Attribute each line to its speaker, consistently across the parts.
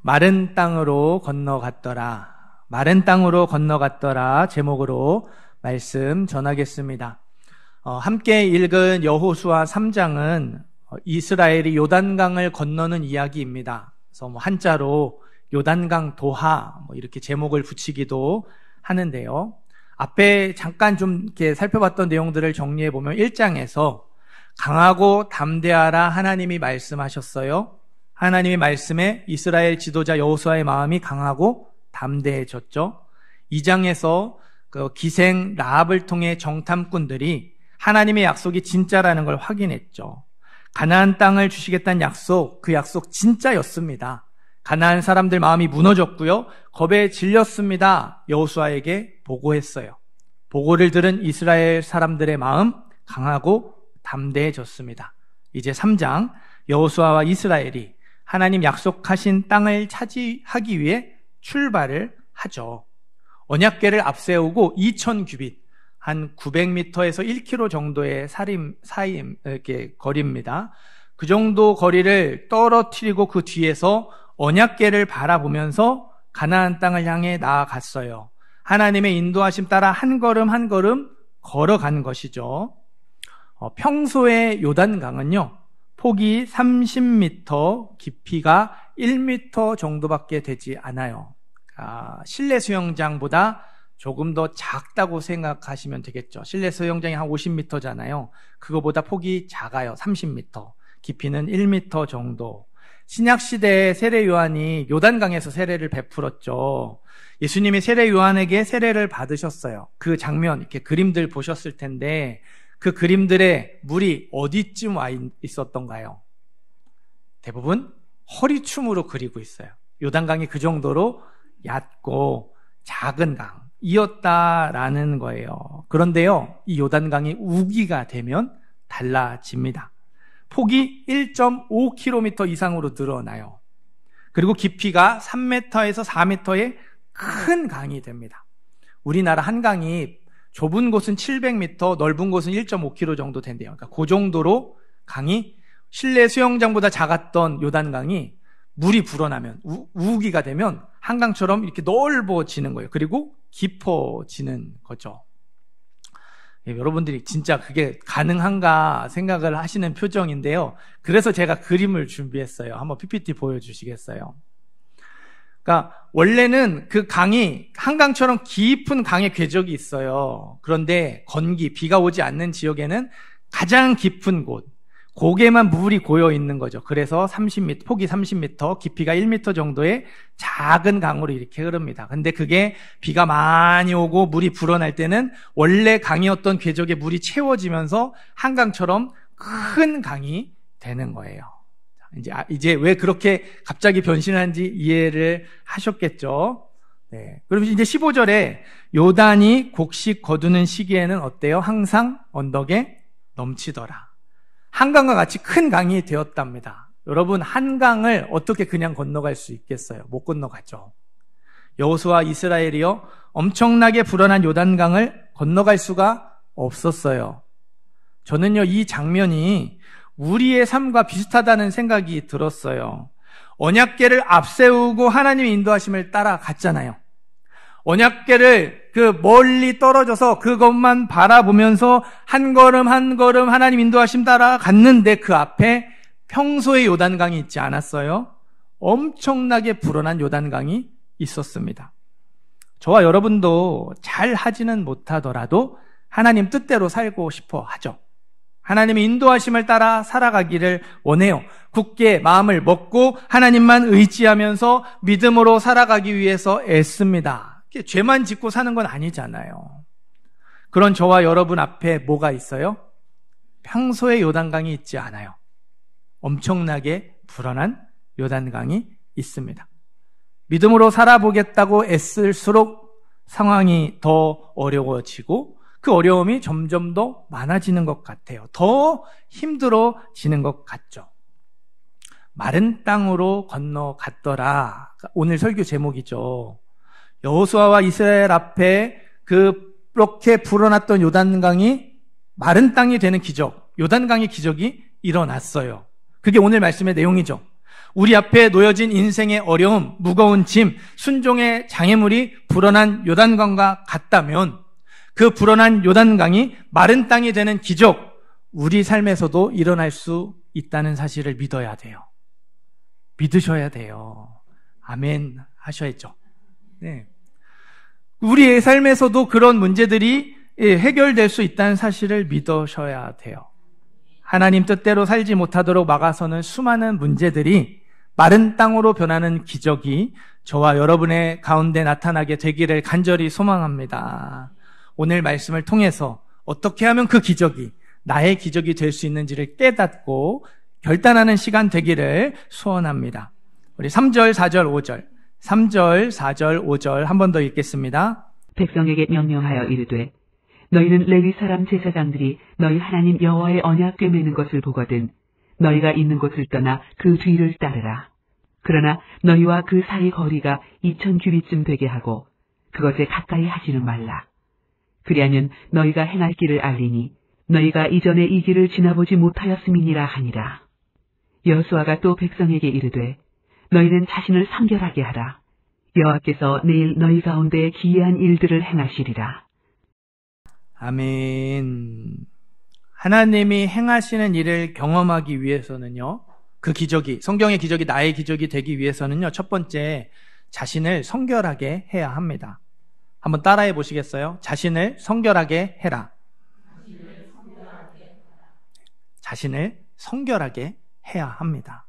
Speaker 1: 마른 땅으로 건너갔더라. 마른 땅으로 건너갔더라 제목으로 말씀 전하겠습니다. 함께 읽은 여호수아 3장은 이스라엘이 요단강을 건너는 이야기입니다. 그래서 한자로 요단강 도하 이렇게 제목을 붙이기도 하는데요. 앞에 잠깐 좀 이렇게 살펴봤던 내용들을 정리해 보면 1장에서 강하고 담대하라 하나님이 말씀하셨어요. 하나님의 말씀에 이스라엘 지도자 여호수아의 마음이 강하고 담대해졌죠. 2장에서 그 기생 라합을 통해 정탐꾼들이 하나님의 약속이 진짜라는 걸 확인했죠. 가나안 땅을 주시겠다는 약속, 그 약속 진짜였습니다. 가나안 사람들 마음이 무너졌고요. 겁에 질렸습니다. 여호수아에게 보고했어요. 보고를 들은 이스라엘 사람들의 마음 강하고 담대해졌습니다. 이제 3장 여호수아와 이스라엘이 하나님 약속하신 땅을 차지하기 위해 출발을 하죠. 언약궤를 앞세우고 2000규빗, 한 900m에서 1km 정도의 이렇게 거리입니다. 그 정도 거리를 떨어뜨리고 그 뒤에서 언약궤를 바라보면서 가나안 땅을 향해 나아갔어요. 하나님의 인도하심 따라 한 걸음 한 걸음 걸어간 것이죠. 평소의 요단강은요, 폭이 30m, 깊이가 1m 정도밖에 되지 않아요. 실내 수영장보다 조금 더 작다고 생각하시면 되겠죠. 실내 수영장이 한 50m잖아요. 그거보다 폭이 작아요. 30m. 깊이는 1m 정도. 신약시대에 세례 요한이 요단강에서 세례를 베풀었죠. 예수님이 세례 요한에게 세례를 받으셨어요. 그 장면, 이렇게 그림들 보셨을 텐데 그 그림들의 물이 어디쯤 와 있었던가요? 대부분 허리춤으로 그리고 있어요. 요단강이 그 정도로 얕고 작은 강이었다라는 거예요. 그런데요, 이 요단강이 우기가 되면 달라집니다. 폭이 1.5km 이상으로 늘어나요. 그리고 깊이가 3m에서 4m의 큰 강이 됩니다. 우리나라 한강이 좁은 곳은 700m, 넓은 곳은 1.5km 정도 된대요. 그러니까 그 정도로 강이 실내 수영장보다 작았던 요단강이 물이 불어나면, 우기가 되면 한강처럼 이렇게 넓어지는 거예요. 그리고 깊어지는 거죠. 여러분들이 진짜 그게 가능한가 생각을 하시는 표정인데요. 그래서 제가 그림을 준비했어요. 한번 PPT 보여주시겠어요? 그러니까 원래는 그 강이 한강처럼 깊은 강의 궤적이 있어요. 그런데 건기, 비가 오지 않는 지역에는 가장 깊은 곳, 고개만 물이 고여 있는 거죠. 그래서 30m, 폭이 30m, 깊이가 1m 정도의 작은 강으로 이렇게 흐릅니다. 근데 그게 비가 많이 오고 물이 불어날 때는 원래 강이었던 궤적에 물이 채워지면서 한강처럼 큰 강이 되는 거예요. 이제 왜 그렇게 갑자기 변신하는지 이해를 하셨겠죠? 네. 그럼 이제 15절에 요단이 곡식 거두는 시기에는 어때요? 항상 언덕에 넘치더라. 한강과 같이 큰 강이 되었답니다. 여러분, 한강을 어떻게 그냥 건너갈 수 있겠어요? 못 건너가죠. 여호수아 이스라엘이요, 엄청나게 불어난 요단강을 건너갈 수가 없었어요. 저는요, 이 장면이 우리의 삶과 비슷하다는 생각이 들었어요. 언약궤를 앞세우고 하나님의 인도하심을 따라갔잖아요. 언약궤를 그 멀리 떨어져서 그것만 바라보면서 한 걸음 한 걸음 하나님 인도하심 따라 갔는데 그 앞에 평소의 요단강이 있지 않았어요? 엄청나게 불어난 요단강이 있었습니다. 저와 여러분도 잘 하지는 못하더라도 하나님 뜻대로 살고 싶어 하죠. 하나님의 인도하심을 따라 살아가기를 원해요. 굳게 마음을 먹고 하나님만 의지하면서 믿음으로 살아가기 위해서 애씁니다. 죄만 짓고 사는 건 아니잖아요. 그런 저와 여러분 앞에 뭐가 있어요? 평소에 요단강이 있지 않아요. 엄청나게 불어난 요단강이 있습니다. 믿음으로 살아보겠다고 애쓸수록 상황이 더 어려워지고 그 어려움이 점점 더 많아지는 것 같아요. 더 힘들어지는 것 같죠. 마른 땅으로 건너갔더라. 오늘 설교 제목이죠. 여호수아와 이스라엘 앞에 그렇게 불어났던 요단강이 마른 땅이 되는 기적, 요단강의 기적이 일어났어요. 그게 오늘 말씀의 내용이죠. 우리 앞에 놓여진 인생의 어려움, 무거운 짐, 순종의 장애물이 불어난 요단강과 같다면 그 불어난 요단강이 마른 땅이 되는 기적, 우리 삶에서도 일어날 수 있다는 사실을 믿어야 돼요. 믿으셔야 돼요. 아멘 하셔야죠. 네. 우리의 삶에서도 그런 문제들이 해결될 수 있다는 사실을 믿으셔야 돼요. 하나님 뜻대로 살지 못하도록 막아서는 수많은 문제들이 마른 땅으로 변하는 기적이 저와 여러분의 가운데 나타나게 되기를 간절히 소망합니다. 오늘 말씀을 통해서 어떻게 하면 그 기적이 나의 기적이 될 수 있는지를 깨닫고 결단하는 시간 되기를 소원합니다. 우리 3절, 4절, 5절 3절, 4절, 5절 한 번 더 읽겠습니다.
Speaker 2: 백성에게 명령하여 이르되 너희는 레위 사람 제사장들이 너희 하나님 여호와의 언약 꿰매는 것을 보거든 너희가 있는 곳을 떠나 그 뒤를 따르라. 그러나 너희와 그 사이 거리가 2000규빗쯤 되게 하고 그것에 가까이 하지는 말라. 그리하면 너희가 행할 길을 알리니 너희가 이전에 이 길을 지나보지 못하였음이니라 하니라. 여호수아가 또 백성에게 이르되 너희는 자신을 성결하게 하라. 여호와께서 내일 너희 가운데 기이한 일들을 행하시리라.
Speaker 1: 아멘. 하나님이 행하시는 일을 경험하기 위해서는요, 그 기적이, 성경의 기적이 나의 기적이 되기 위해서는요, 첫 번째, 자신을 성결하게 해야 합니다. 한번 따라해 보시겠어요? 자신을 성결하게 해라. 자신을 성결하게 해야 합니다.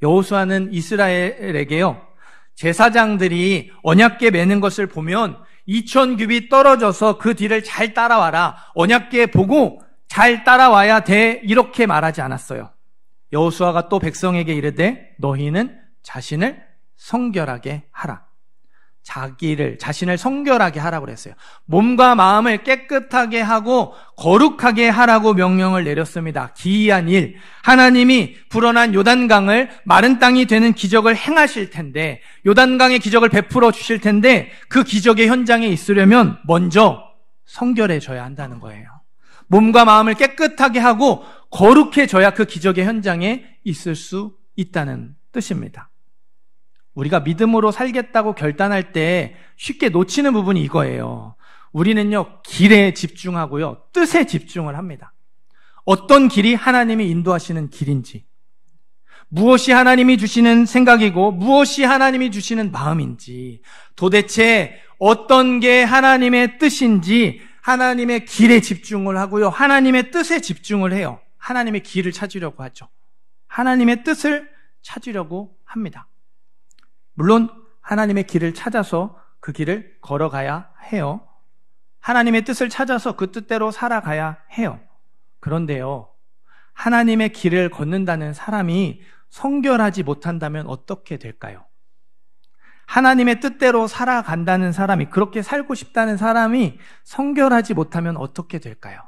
Speaker 1: 여호수아는 이스라엘에게요, 제사장들이 언약궤 매는 것을 보면 2000규빗 떨어져서 그 뒤를 잘 따라와라. 언약궤 보고 잘 따라와야 돼. 이렇게 말하지 않았어요. 여호수아가 또 백성에게 이르되 너희는 자신을 성결하게 하라. 자신을 성결하게 하라고 그랬어요. 몸과 마음을 깨끗하게 하고 거룩하게 하라고 명령을 내렸습니다. 기이한 일, 하나님이 불어난 요단강을 마른 땅이 되는 기적을 행하실 텐데, 요단강의 기적을 베풀어 주실 텐데, 그 기적의 현장에 있으려면 먼저 성결해져야 한다는 거예요. 몸과 마음을 깨끗하게 하고 거룩해져야 그 기적의 현장에 있을 수 있다는 뜻입니다. 우리가 믿음으로 살겠다고 결단할 때 쉽게 놓치는 부분이 이거예요. 우리는요, 길에 집중하고요, 뜻에 집중을 합니다. 어떤 길이 하나님이 인도하시는 길인지, 무엇이 하나님이 주시는 생각이고 무엇이 하나님이 주시는 마음인지, 도대체 어떤 게 하나님의 뜻인지 하나님의 길에 집중을 하고요, 하나님의 뜻에 집중을 해요. 하나님의 길을 찾으려고 하죠. 하나님의 뜻을 찾으려고 합니다. 물론 하나님의 길을 찾아서 그 길을 걸어가야 해요. 하나님의 뜻을 찾아서 그 뜻대로 살아가야 해요. 그런데요, 하나님의 길을 걷는다는 사람이 성결하지 못한다면 어떻게 될까요? 하나님의 뜻대로 살아간다는 사람이, 그렇게 살고 싶다는 사람이 성결하지 못하면 어떻게 될까요?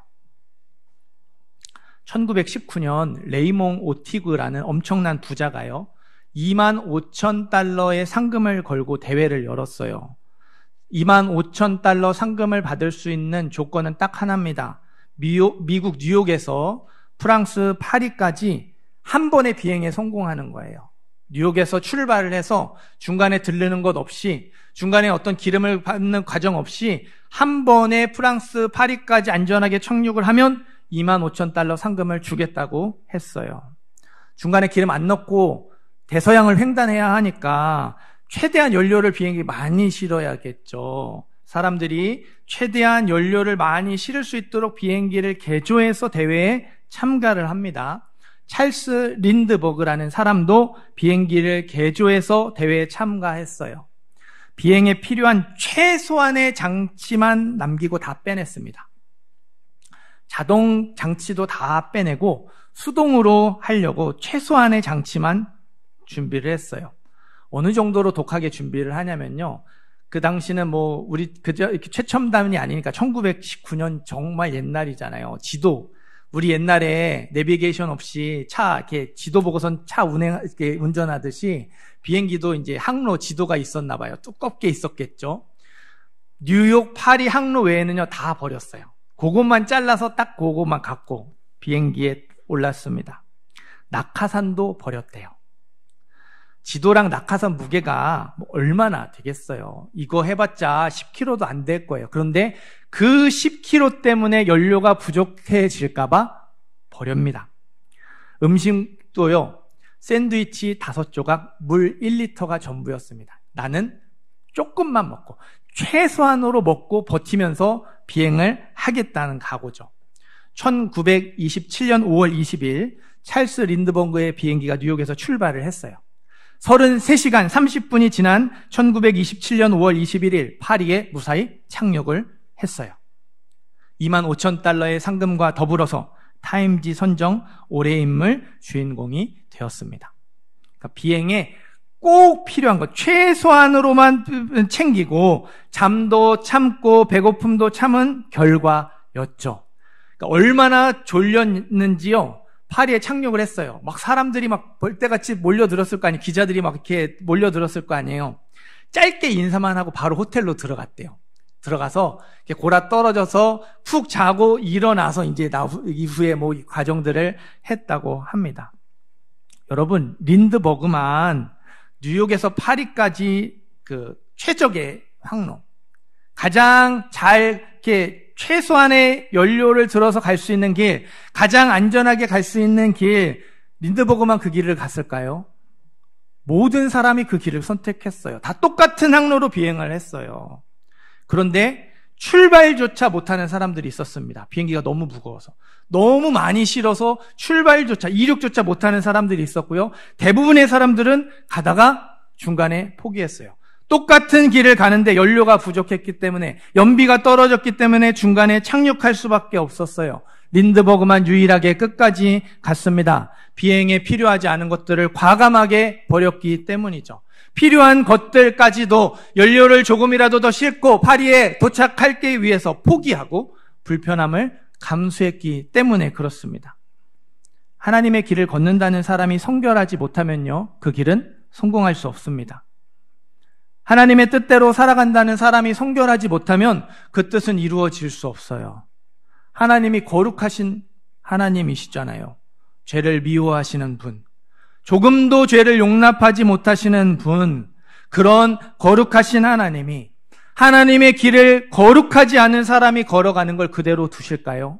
Speaker 1: 1919년 레이몽 오티그라는 엄청난 부자가요, 25,000달러의 상금을 걸고 대회를 열었어요. 25,000달러 상금을 받을 수 있는 조건은 딱 하나입니다. 미국 뉴욕에서 프랑스 파리까지 한 번의 비행에 성공하는 거예요. 뉴욕에서 출발을 해서 중간에 들르는 것 없이, 중간에 어떤 기름을 받는 과정 없이 한 번에 프랑스 파리까지 안전하게 착륙을 하면 25,000달러 상금을 주겠다고 했어요. 중간에 기름 안 넣고 대서양을 횡단해야 하니까 최대한 연료를 비행기에 많이 실어야겠죠. 사람들이 최대한 연료를 많이 실을 수 있도록 비행기를 개조해서 대회에 참가를 합니다. 찰스 린드버그라는 사람도 비행기를 개조해서 대회에 참가했어요. 비행에 필요한 최소한의 장치만 남기고 다 빼냈습니다. 자동 장치도 다 빼내고 수동으로 하려고 최소한의 장치만 준비를 했어요. 어느 정도로 독하게 준비를 하냐면요, 그 당시는 우리 최첨단이 아니니까 1919년 정말 옛날이잖아요. 지도, 우리 옛날에 내비게이션 없이 이렇게 지도 보고선 차 이렇게 운전하듯이 비행기도 이제 항로 지도가 있었나 봐요. 두껍게 있었겠죠. 뉴욕, 파리 항로 외에는요, 다 버렸어요. 그것만 잘라서 딱 그것만 갖고 비행기에 올랐습니다. 낙하산도 버렸대요. 지도랑 낙하산 무게가 얼마나 되겠어요? 이거 해봤자 10kg도 안 될 거예요. 그런데 그 10kg 때문에 연료가 부족해질까봐 버립니다. 음식도요, 샌드위치 5조각, 물 1리터가 전부였습니다. 나는 조금만 먹고, 최소한으로 먹고 버티면서 비행을 하겠다는 각오죠. 1927년 5월 20일, 찰스 린드버그의 비행기가 뉴욕에서 출발을 했어요. 33시간 30분이 지난 1927년 5월 21일, 파리에 무사히 착륙을 했어요. 25,000달러의 상금과 더불어서 타임지 선정 올해의 인물 주인공이 되었습니다. 그러니까 비행에 꼭 필요한 것, 최소한으로만 챙기고 잠도 참고 배고픔도 참은 결과였죠. 그러니까 얼마나 졸렸는지요. 파리에 착륙을 했어요. 막 사람들이 막 벌떼같이 몰려들었을 거 아니에요. 기자들이 막 이렇게 몰려들었을 거 아니에요. 짧게 인사만 하고 바로 호텔로 들어갔대요. 들어가서 이렇게 골아 떨어져서 푹 자고 일어나서 이제 이후에 뭐 과정들을 했다고 합니다. 여러분, 린드버그만 뉴욕에서 파리까지 그 최적의 항로, 가장 잘 이렇게 최소한의 연료를 들어서 갈 수 있는 길, 가장 안전하게 갈 수 있는 길, 린드버그만 그 길을 갔을까요? 모든 사람이 그 길을 선택했어요. 다 똑같은 항로로 비행을 했어요. 그런데 출발조차 못하는 사람들이 있었습니다. 비행기가 너무 무거워서. 너무 많이 실어서 출발조차, 이륙조차 못하는 사람들이 있었고요. 대부분의 사람들은 가다가 중간에 포기했어요. 똑같은 길을 가는데 연료가 부족했기 때문에, 연비가 떨어졌기 때문에 중간에 착륙할 수밖에 없었어요. 린드버그만 유일하게 끝까지 갔습니다. 비행에 필요하지 않은 것들을 과감하게 버렸기 때문이죠. 필요한 것들까지도 연료를 조금이라도 더 싣고 파리에 도착하기 위해서 포기하고 불편함을 감수했기 때문에 그렇습니다. 하나님의 길을 걷는다는 사람이 성결하지 못하면요, 그 길은 성공할 수 없습니다. 하나님의 뜻대로 살아간다는 사람이 성결하지 못하면 그 뜻은 이루어질 수 없어요. 하나님이 거룩하신 하나님이시잖아요. 죄를 미워하시는 분, 조금도 죄를 용납하지 못하시는 분, 그런 거룩하신 하나님이 하나님의 길을 거룩하지 않은 사람이 걸어가는 걸 그대로 두실까요?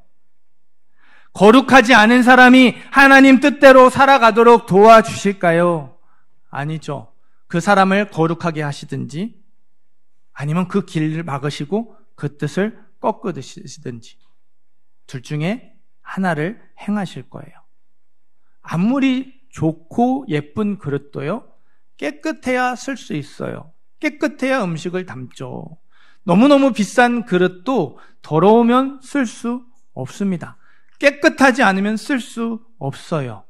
Speaker 1: 거룩하지 않은 사람이 하나님 뜻대로 살아가도록 도와주실까요? 아니죠. 그 사람을 거룩하게 하시든지 아니면 그 길을 막으시고 그 뜻을 꺾으시든지 둘 중에 하나를 행하실 거예요. 아무리 좋고 예쁜 그릇도요, 깨끗해야 쓸 수 있어요. 깨끗해야 음식을 담죠. 너무너무 비싼 그릇도 더러우면 쓸 수 없습니다. 깨끗하지 않으면 쓸 수 없어요.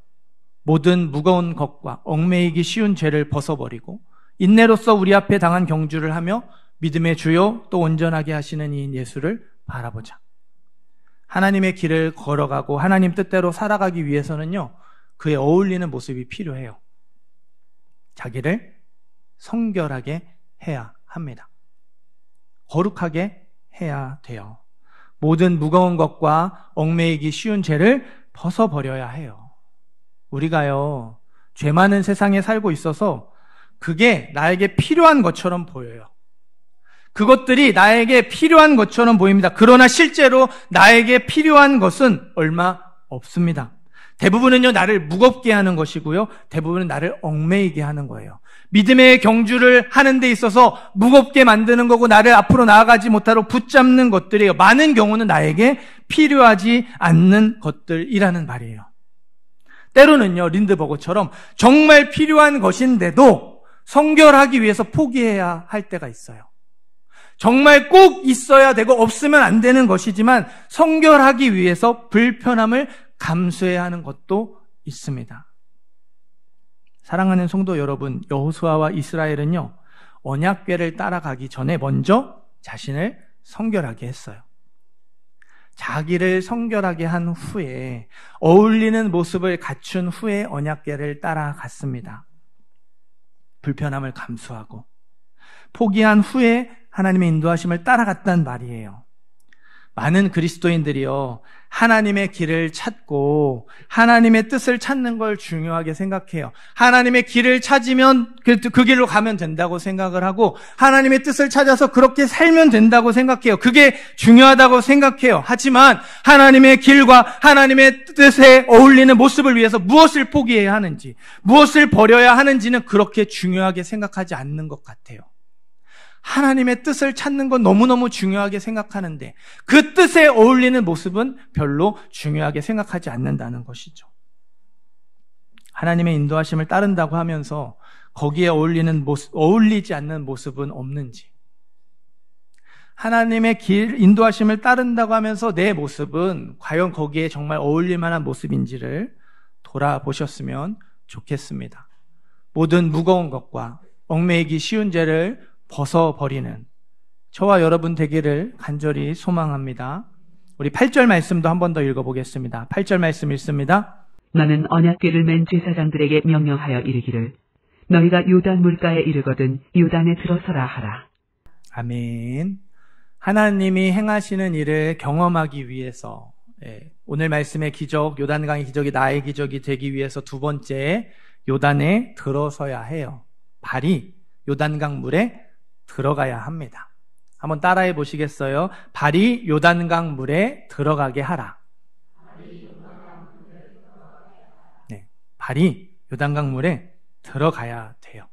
Speaker 1: 모든 무거운 것과 얽매이기 쉬운 죄를 벗어버리고 인내로써 우리 앞에 당한 경주를 하며 믿음의 주요 또 온전하게 하시는 이 예수를 바라보자. 하나님의 길을 걸어가고 하나님 뜻대로 살아가기 위해서는요, 그에 어울리는 모습이 필요해요. 자기를 성결하게 해야 합니다. 거룩하게 해야 돼요. 모든 무거운 것과 얽매이기 쉬운 죄를 벗어버려야 해요. 우리가요, 죄 많은 세상에 살고 있어서 그게 나에게 필요한 것처럼 보여요. 그것들이 나에게 필요한 것처럼 보입니다. 그러나 실제로 나에게 필요한 것은 얼마 없습니다. 대부분은요, 나를 무겁게 하는 것이고요, 대부분은 나를 얽매이게 하는 거예요. 믿음의 경주를 하는 데 있어서 무겁게 만드는 거고 나를 앞으로 나아가지 못하도록 붙잡는 것들이에요. 많은 경우는 나에게 필요하지 않는 것들이라는 말이에요. 때로는요, 린드버그처럼 정말 필요한 것인데도 성결하기 위해서 포기해야 할 때가 있어요. 정말 꼭 있어야 되고 없으면 안 되는 것이지만 성결하기 위해서 불편함을 감수해야 하는 것도 있습니다. 사랑하는 성도 여러분, 여호수아와 이스라엘은요, 언약궤를 따라가기 전에 먼저 자신을 성결하게 했어요. 자기를 성결하게 한 후에 어울리는 모습을 갖춘 후에 언약궤를 따라갔습니다. 불편함을 감수하고 포기한 후에 하나님의 인도하심을 따라갔단 말이에요. 많은 그리스도인들이요, 하나님의 길을 찾고 하나님의 뜻을 찾는 걸 중요하게 생각해요. 하나님의 길을 찾으면 그 길로 가면 된다고 생각을 하고, 하나님의 뜻을 찾아서 그렇게 살면 된다고 생각해요. 그게 중요하다고 생각해요. 하지만 하나님의 길과 하나님의 뜻에 어울리는 모습을 위해서 무엇을 포기해야 하는지, 무엇을 버려야 하는지는 그렇게 중요하게 생각하지 않는 것 같아요. 하나님의 뜻을 찾는 건 너무너무 중요하게 생각하는데 그 뜻에 어울리는 모습은 별로 중요하게 생각하지 않는다는 것이죠. 하나님의 인도하심을 따른다고 하면서 거기에 어울리지 않는 모습은 없는지, 하나님의 인도하심을 따른다고 하면서 내 모습은 과연 거기에 정말 어울릴 만한 모습인지를 돌아보셨으면 좋겠습니다. 모든 무거운 것과 얽매이기 쉬운 죄를 벗어버리는 저와 여러분 되기를 간절히 소망합니다. 우리 8절 말씀도 한 번 더 읽어보겠습니다. 8절 말씀 읽습니다.
Speaker 2: 너는 언약궤를 맨 제사장들에게 명령하여 이르기를 너희가 요단 물가에 이르거든 요단에 들어서라 하라.
Speaker 1: 아멘. 하나님이 행하시는 일을 경험하기 위해서, 오늘 말씀의 기적, 요단강의 기적이 나의 기적이 되기 위해서 두 번째, 요단에 들어서야 해요. 발이 요단강 물에 들어가야 합니다. 한번 따라해 보시겠어요? 발이 요단강 물에 들어가게 하라. 네, 발이 요단강 물에 들어가야 돼요.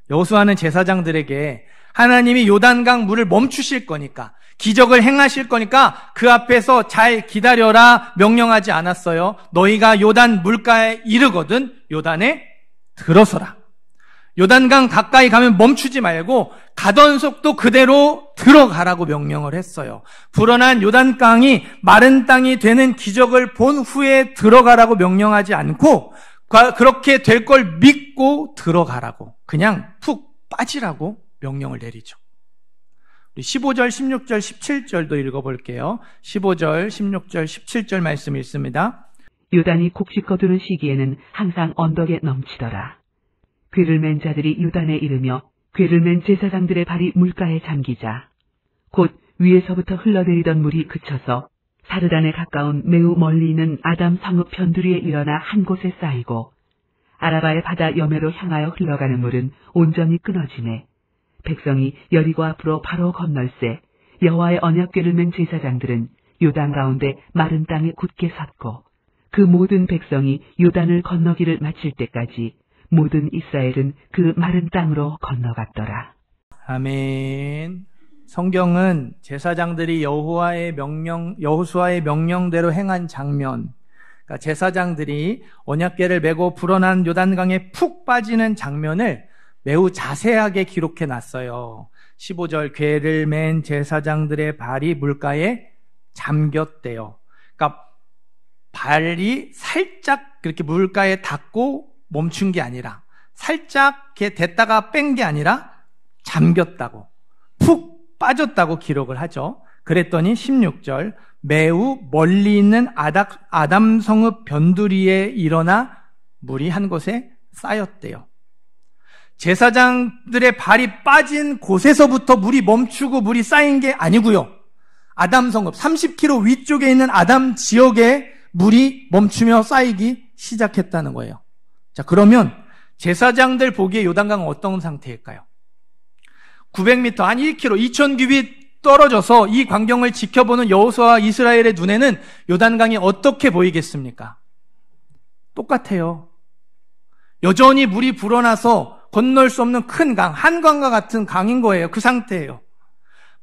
Speaker 1: 여호수아는 제사장들에게 하나님이 요단강 물을 멈추실 거니까, 기적을 행하실 거니까 그 앞에서 잘 기다려라 명령하지 않았어요. 너희가 요단 물가에 이르거든 요단에 들어서라. 요단강 가까이 가면 멈추지 말고 가던 속도 그대로 들어가라고 명령을 했어요. 불어난 요단강이 마른 땅이 되는 기적을 본 후에 들어가라고 명령하지 않고 그렇게 될 걸 믿고 들어가라고, 그냥 푹 빠지라고 명령을 내리죠. 우리 15절, 16절, 17절도 읽어볼게요. 15절, 16절, 17절 말씀 읽습니다.
Speaker 2: 요단이 곡식 거두는 시기에는 항상 언덕에 넘치더라. 궤를 맨 자들이 요단에 이르며 궤를 맨 제사장들의 발이 물가에 잠기자 곧 위에서부터 흘러내리던 물이 그쳐서 사르단에 가까운 매우 멀리 있는 아담 성읍 변두리에 일어나 한 곳에 쌓이고 아라바의 바다 여매로 향하여 흘러가는 물은 온전히 끊어지매 백성이 여리고 앞으로 바로 건널새 여호와의 언약궤를 맨 제사장들은 요단 가운데 마른 땅에 굳게 섰고 그 모든 백성이 요단을 건너기를 마칠 때까지 모든 이스라엘은 그 마른 땅으로 건너갔더라.
Speaker 1: 아멘. 성경은 제사장들이 여호수아의 명령대로 행한 장면, 그러니까 제사장들이 언약궤를 메고 불어난 요단강에 푹 빠지는 장면을 매우 자세하게 기록해 놨어요. 15절, 궤를 맨 제사장들의 발이 물가에 잠겼대요. 그러니까 발이 살짝 그렇게 물가에 닿고 멈춘 게 아니라, 살짝 이렇게 됐다가 뺀 게 아니라 잠겼다고, 푹 빠졌다고 기록을 하죠. 그랬더니 16절, 매우 멀리 있는 아담 성읍 변두리에 일어나 물이 한 곳에 쌓였대요. 제사장들의 발이 빠진 곳에서부터 물이 멈추고 물이 쌓인 게 아니고요. 아담 성읍 30km 위쪽에 있는 아담 지역에 물이 멈추며 쌓이기 시작했다는 거예요. 자, 그러면 제사장들 보기에 요단강은 어떤 상태일까요? 900m, 한 1km, 2000규빗 떨어져서 이 광경을 지켜보는 여호수아와 이스라엘의 눈에는 요단강이 어떻게 보이겠습니까? 똑같아요. 여전히 물이 불어나서 건널 수 없는 큰 강, 한강과 같은 강인 거예요. 그 상태예요.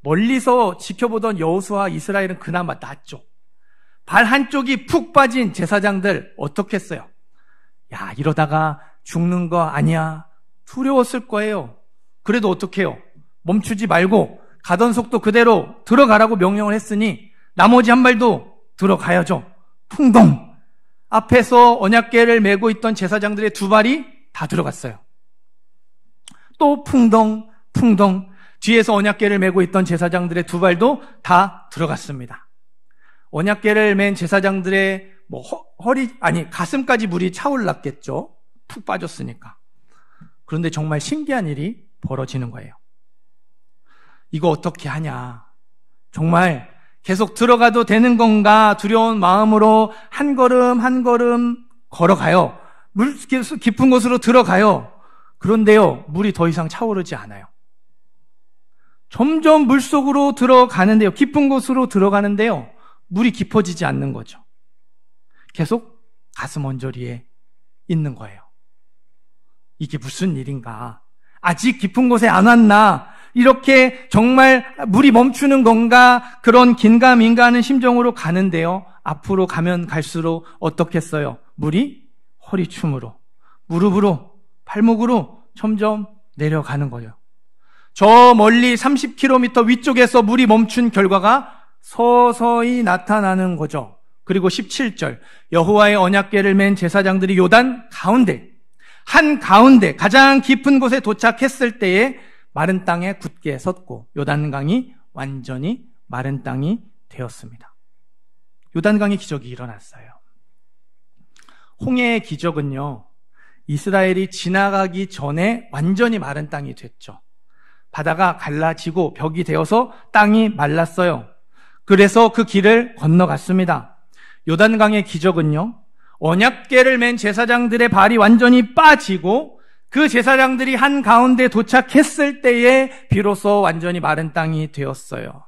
Speaker 1: 멀리서 지켜보던 여호수아와 이스라엘은 그나마 낫죠. 발 한쪽이 푹 빠진 제사장들 어떻게 했어요? 야, 이러다가 죽는 거 아니야. 두려웠을 거예요. 그래도 어떡해요? 멈추지 말고 가던 속도 그대로 들어가라고 명령을 했으니 나머지 한 발도 들어가야죠. 풍덩! 앞에서 언약궤를 메고 있던 제사장들의 두 발이 다 들어갔어요. 또 풍덩, 풍덩. 뒤에서 언약궤를 메고 있던 제사장들의 두 발도 다 들어갔습니다. 언약궤를 맨 제사장들의 가슴까지 물이 차올랐겠죠. 푹 빠졌으니까. 그런데 정말 신기한 일이 벌어지는 거예요. 이거 어떻게 하냐. 정말 계속 들어가도 되는 건가 두려운 마음으로 한 걸음 한 걸음 걸어가요. 물 깊은 곳으로 들어가요. 그런데요, 물이 더 이상 차오르지 않아요. 점점 물속으로 들어가는데요, 깊은 곳으로 들어가는데요, 물이 깊어지지 않는 거죠. 계속 가슴 언저리에 있는 거예요. 이게 무슨 일인가? 아직 깊은 곳에 안 왔나? 이렇게 정말 물이 멈추는 건가? 그런 긴가민가하는 심정으로 가는데요, 앞으로 가면 갈수록 어떻겠어요? 물이 허리춤으로, 무릎으로, 발목으로 점점 내려가는 거예요. 저 멀리 30km 위쪽에서 물이 멈춘 결과가 서서히 나타나는 거죠. 그리고 17절, 여호와의 언약궤를 맨 제사장들이 요단 가운데, 한가운데 가장 깊은 곳에 도착했을 때에 마른 땅에 굳게 섰고 요단강이 완전히 마른 땅이 되었습니다. 요단강의 기적이 일어났어요. 홍해의 기적은요, 이스라엘이 지나가기 전에 완전히 마른 땅이 됐죠. 바다가 갈라지고 벽이 되어서 땅이 말랐어요. 그래서 그 길을 건너갔습니다. 요단강의 기적은요, 언약궤를 맨 제사장들의 발이 완전히 빠지고 그 제사장들이 한가운데 도착했을 때에 비로소 완전히 마른 땅이 되었어요.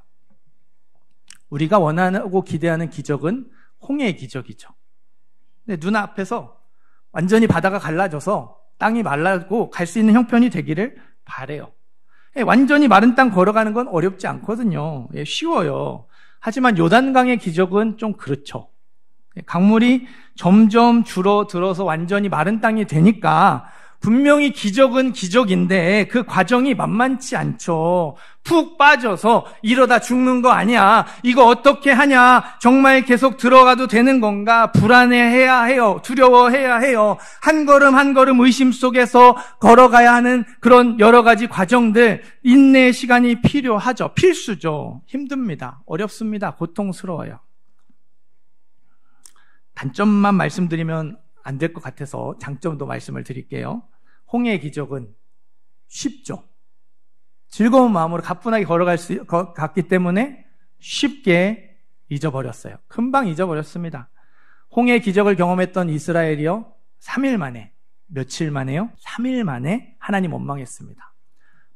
Speaker 1: 우리가 원하고 기대하는 기적은 홍해의 기적이죠. 근데 눈앞에서 완전히 바다가 갈라져서 땅이 말라고 갈 수 있는 형편이 되기를 바래요. 완전히 마른 땅 걸어가는 건 어렵지 않거든요. 쉬워요. 하지만 요단강의 기적은 좀 그렇죠. 강물이 점점 줄어들어서 완전히 마른 땅이 되니까 분명히 기적은 기적인데 그 과정이 만만치 않죠. 푹 빠져서 이러다 죽는 거 아니야, 이거 어떻게 하냐, 정말 계속 들어가도 되는 건가, 불안해해야 해요, 두려워해야 해요. 한 걸음 한 걸음 의심 속에서 걸어가야 하는 그런 여러 가지 과정들, 인내의 시간이 필요하죠. 필수죠. 힘듭니다. 어렵습니다. 고통스러워요. 단점만 말씀드리면 안 될 것 같아서 장점도 말씀을 드릴게요. 홍해의 기적은 쉽죠. 즐거운 마음으로 가뿐하게 갔기 때문에 쉽게 잊어버렸어요. 금방 잊어버렸습니다. 홍해의 기적을 경험했던 이스라엘이요, 3일 만에, 며칠 만에요? 3일 만에 하나님 원망했습니다.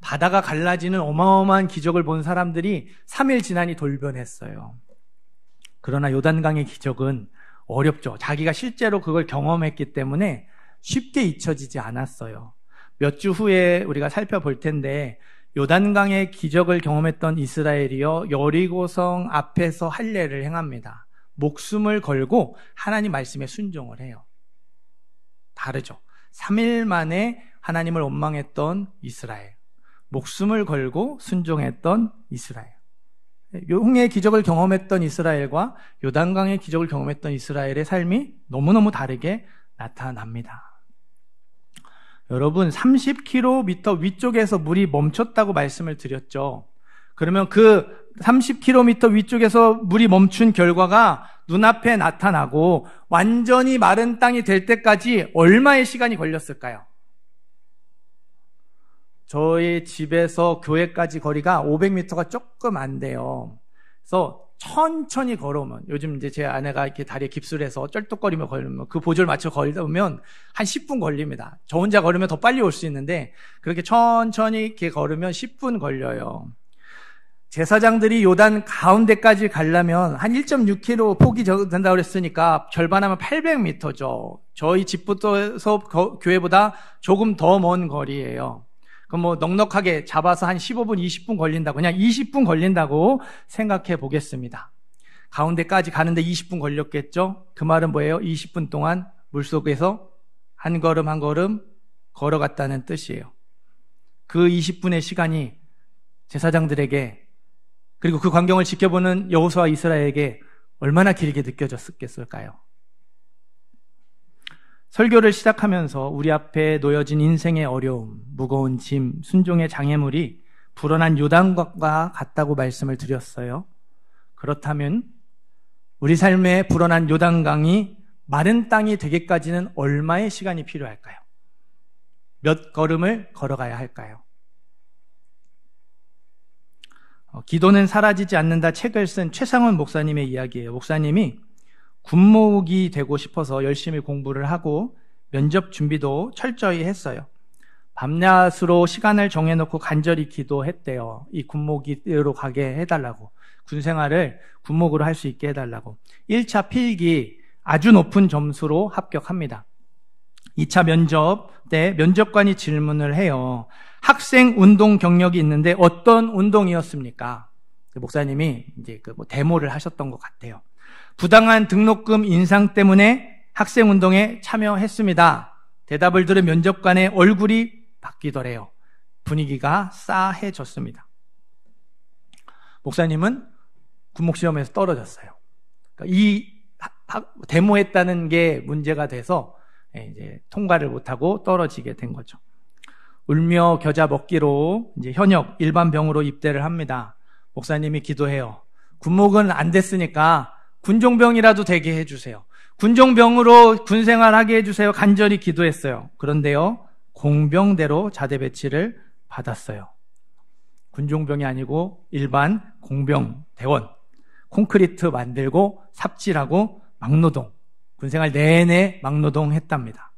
Speaker 1: 바다가 갈라지는 어마어마한 기적을 본 사람들이 3일 지나니 돌변했어요. 그러나 요단강의 기적은 어렵죠. 자기가 실제로 그걸 경험했기 때문에 쉽게 잊혀지지 않았어요. 몇 주 후에 우리가 살펴볼 텐데, 요단강의 기적을 경험했던 이스라엘이요, 여리고성 앞에서 할례를 행합니다. 목숨을 걸고 하나님 말씀에 순종을 해요. 다르죠. 3일 만에 하나님을 원망했던 이스라엘, 목숨을 걸고 순종했던 이스라엘. 홍해의 기적을 경험했던 이스라엘과 요단강의 기적을 경험했던 이스라엘의 삶이 너무너무 다르게 나타납니다. 여러분, 30km 위쪽에서 물이 멈췄다고 말씀을 드렸죠. 그러면 그 30km 위쪽에서 물이 멈춘 결과가 눈앞에 나타나고 완전히 마른 땅이 될 때까지 얼마의 시간이 걸렸을까요? 저희 집에서 교회까지 거리가 500m가 조금 안 돼요. 그래서 천천히 걸어오면, 요즘 이제 제 아내가 이렇게 다리에 깁스를 해서 쩔뚝거리며 걸으면, 그 보조를 맞춰 걸다 보면 한 10분 걸립니다. 저 혼자 걸으면 더 빨리 올 수 있는데, 그렇게 천천히 이렇게 걸으면 10분 걸려요. 제사장들이 요단 가운데까지 가려면 한 1.6km 폭이 된다고 그랬으니까 절반하면 800m죠. 저희 집부터서 교회보다 조금 더 먼 거리예요. 그럼 뭐 넉넉하게 잡아서 한 15분, 20분 걸린다고, 그냥 20분 걸린다고 생각해 보겠습니다. 가운데까지 가는데 20분 걸렸겠죠? 그 말은 뭐예요? 20분 동안 물속에서 한 걸음 한 걸음 걸어갔다는 뜻이에요. 그 20분의 시간이 제사장들에게, 그리고 그 광경을 지켜보는 여호수아 이스라엘에게 얼마나 길게 느껴졌겠을까요? 설교를 시작하면서 우리 앞에 놓여진 인생의 어려움, 무거운 짐, 순종의 장애물이 불어난 요단강과 같다고 말씀을 드렸어요. 그렇다면 우리 삶에 불어난 요단강이 마른 땅이 되기까지는 얼마의 시간이 필요할까요? 몇 걸음을 걸어가야 할까요? 기도는 사라지지 않는다 책을 쓴 최상원 목사님의 이야기예요. 목사님이 군목이 되고 싶어서 열심히 공부를 하고 면접 준비도 철저히 했어요. 밤낮으로 시간을 정해놓고 간절히 기도했대요. 이 군목으로 가게 해달라고. 군생활을 군목으로 할 수 있게 해달라고. 1차 필기 아주 높은 점수로 합격합니다. 2차 면접 때 면접관이 질문을 해요. 학생 운동 경력이 있는데 어떤 운동이었습니까? 목사님이 이제 데모를 하셨던 것 같아요. 부당한 등록금 인상 때문에 학생 운동에 참여했습니다. 대답을 들은 면접관의 얼굴이 바뀌더래요. 분위기가 싸해졌습니다. 목사님은 군목시험에서 떨어졌어요. 그러니까 이 데모했다는 게 문제가 돼서 이제 통과를 못하고 떨어지게 된 거죠. 울며 겨자 먹기로 이제 현역 일반 병으로 입대를 합니다. 목사님이 기도해요. 군목은 안 됐으니까 군종병이라도 되게 해주세요. 군종병으로 군생활하게 해주세요. 간절히 기도했어요. 그런데요, 공병대로 자대 배치를 받았어요. 군종병이 아니고 일반 공병대원. 콘크리트 만들고 삽질하고 막노동. 군생활 내내 막노동 했답니다.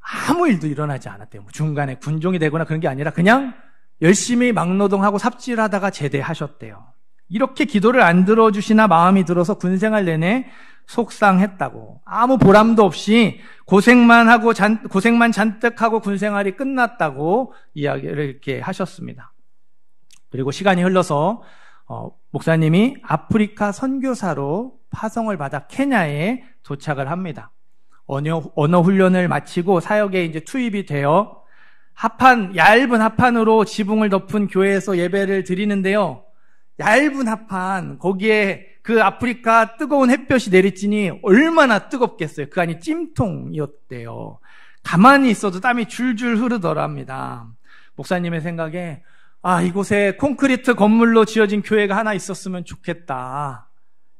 Speaker 1: 아무 일도 일어나지 않았대요. 중간에 군종이 되거나 그런 게 아니라 그냥 열심히 막노동하고 삽질하다가 제대하셨대요. 이렇게 기도를 안 들어주시나 마음이 들어서 군생활 내내 속상했다고. 아무 보람도 없이 고생만 잔뜩 하고 군생활이 끝났다고 이야기를 이렇게 하셨습니다. 그리고 시간이 흘러서 목사님이 아프리카 선교사로 파송을 받아 케냐에 도착을 합니다. 언어 훈련을 마치고 사역에 이제 투입이 되어 얇은 합판으로 지붕을 덮은 교회에서 예배를 드리는데요. 얇은 합판, 거기에 그 아프리카 뜨거운 햇볕이 내리쬐니 얼마나 뜨겁겠어요. 그 안이 찜통이었대요. 가만히 있어도 땀이 줄줄 흐르더랍니다. 목사님의 생각에 이곳에 콘크리트 건물로 지어진 교회가 하나 있었으면 좋겠다.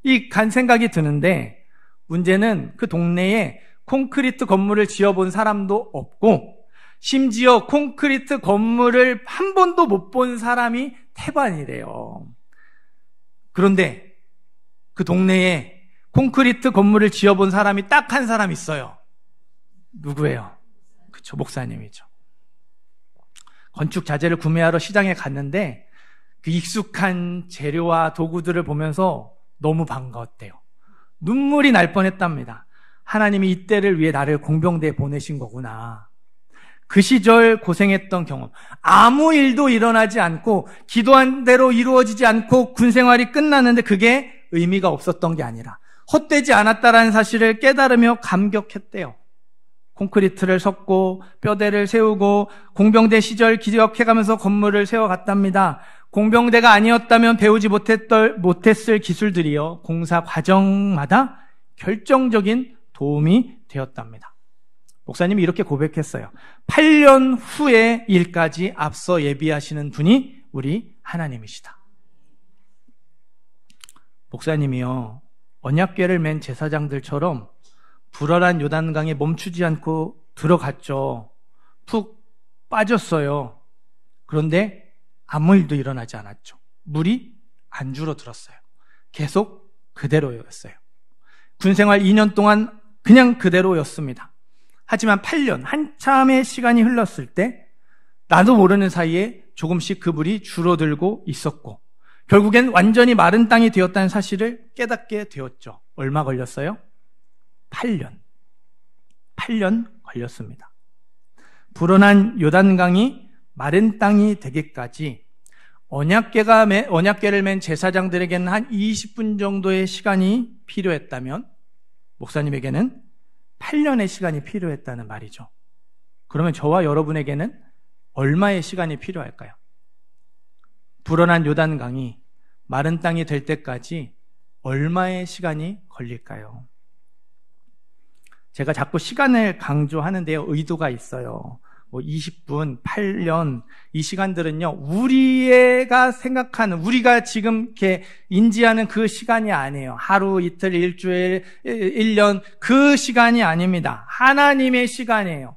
Speaker 1: 이 간 생각이 드는데 문제는 그 동네에 콘크리트 건물을 지어본 사람도 없고 심지어 콘크리트 건물을 한 번도 못 본 사람이 태반이래요. 그런데 그 동네에 콘크리트 건물을 지어본 사람이 딱 한 사람 있어요. 누구예요? 그쵸, 목사님이죠. 건축 자재를 구매하러 시장에 갔는데 그 익숙한 재료와 도구들을 보면서 너무 반가웠대요. 눈물이 날 뻔했답니다. 하나님이 이때를 위해 나를 공병대에 보내신 거구나. 그 시절 고생했던 경험, 아무 일도 일어나지 않고 기도한 대로 이루어지지 않고 군생활이 끝났는데 그게 의미가 없었던 게 아니라 헛되지 않았다라는 사실을 깨달으며 감격했대요. 콘크리트를 섞고 뼈대를 세우고 공병대 시절 기억해가면서 건물을 세워갔답니다. 공병대가 아니었다면 배우지 못했을 기술들이요, 공사 과정마다 결정적인 도움이 되었답니다. 목사님이 이렇게 고백했어요. 8년 후의 일까지 앞서 예비하시는 분이 우리 하나님이시다. 목사님이요, 언약궤를 맨 제사장들처럼 불어난 요단강에 멈추지 않고 들어갔죠. 푹 빠졌어요. 그런데 아무 일도 일어나지 않았죠. 물이 안 줄어들었어요. 계속 그대로였어요. 군생활 2년 동안 그냥 그대로였습니다. 하지만 8년, 한참의 시간이 흘렀을 때 나도 모르는 사이에 조금씩 그 물이 줄어들고 있었고 결국엔 완전히 마른 땅이 되었다는 사실을 깨닫게 되었죠. 얼마 걸렸어요? 8년 걸렸습니다. 불어난 요단강이 마른 땅이 되기까지 언약궤를 맨 제사장들에게는 한 20분 정도의 시간이 필요했다면 목사님에게는 8년의 시간이 필요했다는 말이죠. 그러면 저와 여러분에게는 얼마의 시간이 필요할까요? 불어난 요단강이 마른 땅이 될 때까지 얼마의 시간이 걸릴까요? 제가 자꾸 시간을 강조하는데요, 의도가 있어요. 20분, 8년, 이 시간들은요, 우리가 생각하는, 우리가 지금 이렇게 인지하는 그 시간이 아니에요. 하루, 이틀, 일주일, 1년, 그 시간이 아닙니다. 하나님의 시간이에요.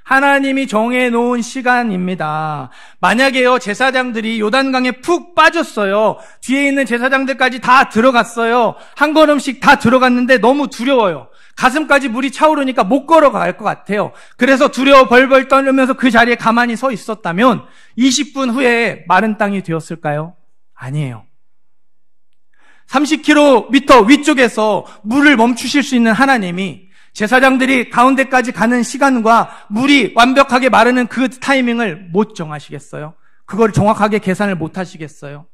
Speaker 1: 하나님이 정해놓은 시간입니다. 만약에요, 제사장들이 요단강에 푹 빠졌어요. 뒤에 있는 제사장들까지 다 들어갔어요. 한 걸음씩 다 들어갔는데 너무 두려워요. 가슴까지 물이 차오르니까 못 걸어갈 것 같아요. 그래서 두려워 벌벌 떨면서 그 자리에 가만히 서 있었다면 20분 후에 마른 땅이 되었을까요? 아니에요. 30km 위쪽에서 물을 멈추실 수 있는 하나님이 제사장들이 가운데까지 가는 시간과 물이 완벽하게 마르는 그 타이밍을 못 정하시겠어요? 그걸 정확하게 계산을 못 하시겠어요?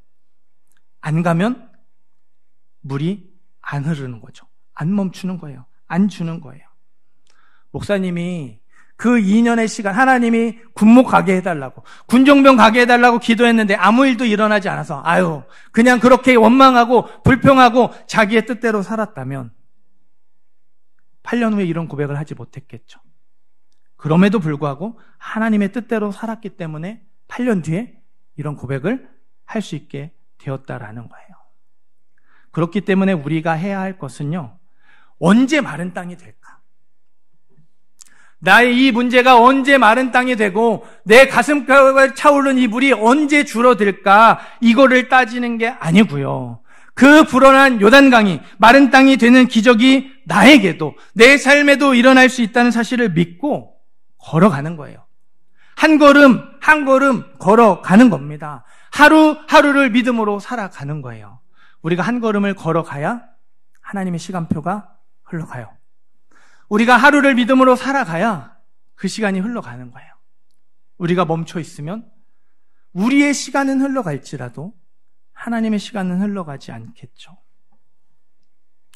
Speaker 1: 안 가면 물이 안 흐르는 거죠. 안 멈추는 거예요. 안 주는 거예요. 목사님이 그 2년의 시간 하나님이 군목 가게 해달라고, 군종병 가게 해달라고 기도했는데 아무 일도 일어나지 않아서 그냥 그렇게 원망하고 불평하고 자기의 뜻대로 살았다면 8년 후에 이런 고백을 하지 못했겠죠. 그럼에도 불구하고 하나님의 뜻대로 살았기 때문에 8년 뒤에 이런 고백을 할 수 있게 되었다라는 거예요. 그렇기 때문에 우리가 해야 할 것은요, 언제 마른 땅이 될까? 나의 이 문제가 언제 마른 땅이 되고 내 가슴가에 차오른 이 물이 언제 줄어들까? 이거를 따지는 게 아니고요. 그 불어난 요단강이 마른 땅이 되는 기적이 나에게도 내 삶에도 일어날 수 있다는 사실을 믿고 걸어가는 거예요. 한 걸음 한 걸음 걸어가는 겁니다. 하루하루를 믿음으로 살아가는 거예요. 우리가 한 걸음을 걸어가야 하나님의 시간표가 흘러가요. 우리가 하루를 믿음으로 살아가야 그 시간이 흘러가는 거예요. 우리가 멈춰 있으면 우리의 시간은 흘러갈지라도 하나님의 시간은 흘러가지 않겠죠.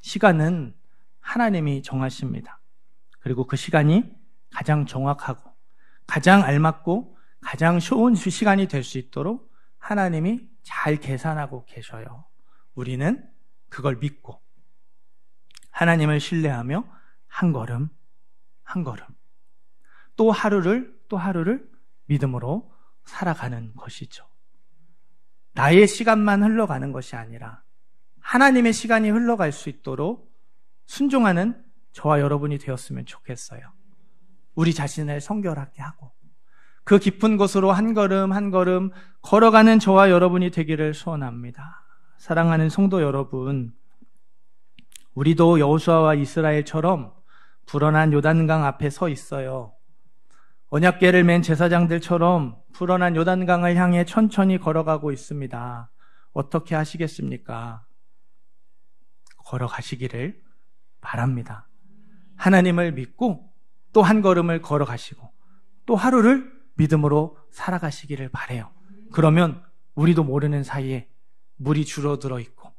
Speaker 1: 시간은 하나님이 정하십니다. 그리고 그 시간이 가장 정확하고 가장 알맞고 가장 좋은 시간이 될 수 있도록 하나님이 잘 계산하고 계셔요. 우리는 그걸 믿고 하나님을 신뢰하며 한 걸음 한 걸음 또 하루를 믿음으로 살아가는 것이죠. 나의 시간만 흘러가는 것이 아니라 하나님의 시간이 흘러갈 수 있도록 순종하는 저와 여러분이 되었으면 좋겠어요. 우리 자신을 성결하게 하고 그 깊은 곳으로 한 걸음 한 걸음 걸어가는 저와 여러분이 되기를 소원합니다. 사랑하는 성도 여러분, 우리도 여호수아와 이스라엘처럼 불어난 요단강 앞에 서 있어요. 언약궤를 맨 제사장들처럼 불어난 요단강을 향해 천천히 걸어가고 있습니다. 어떻게 하시겠습니까? 걸어가시기를 바랍니다. 하나님을 믿고 또 한 걸음을 걸어가시고 또 하루를 믿음으로 살아가시기를 바라요. 그러면 우리도 모르는 사이에 물이 줄어들어 있고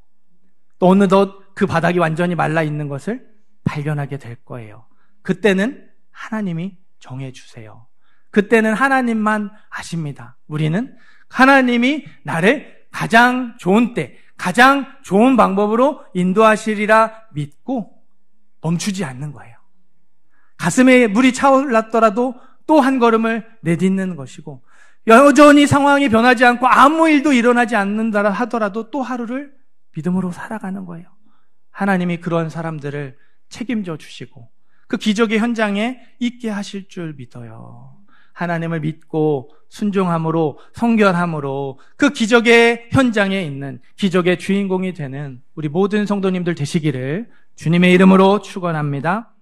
Speaker 1: 또 어느덧 그 바닥이 완전히 말라 있는 것을 발견하게 될 거예요. 그때는 하나님이 정해주세요. 그때는 하나님만 아십니다. 우리는 하나님이 나를 가장 좋은 때, 가장 좋은 방법으로 인도하시리라 믿고 멈추지 않는 거예요. 가슴에 물이 차올랐더라도 또 한 걸음을 내딛는 것이고 여전히 상황이 변하지 않고 아무 일도 일어나지 않는다 하더라도 또 하루를 믿음으로 살아가는 거예요. 하나님이 그런 사람들을 책임져 주시고 그 기적의 현장에 있게 하실 줄 믿어요. 하나님을 믿고 순종함으로 성결함으로 그 기적의 현장에 있는 기적의 주인공이 되는 우리 모든 성도님들 되시기를 주님의 이름으로 축원합니다.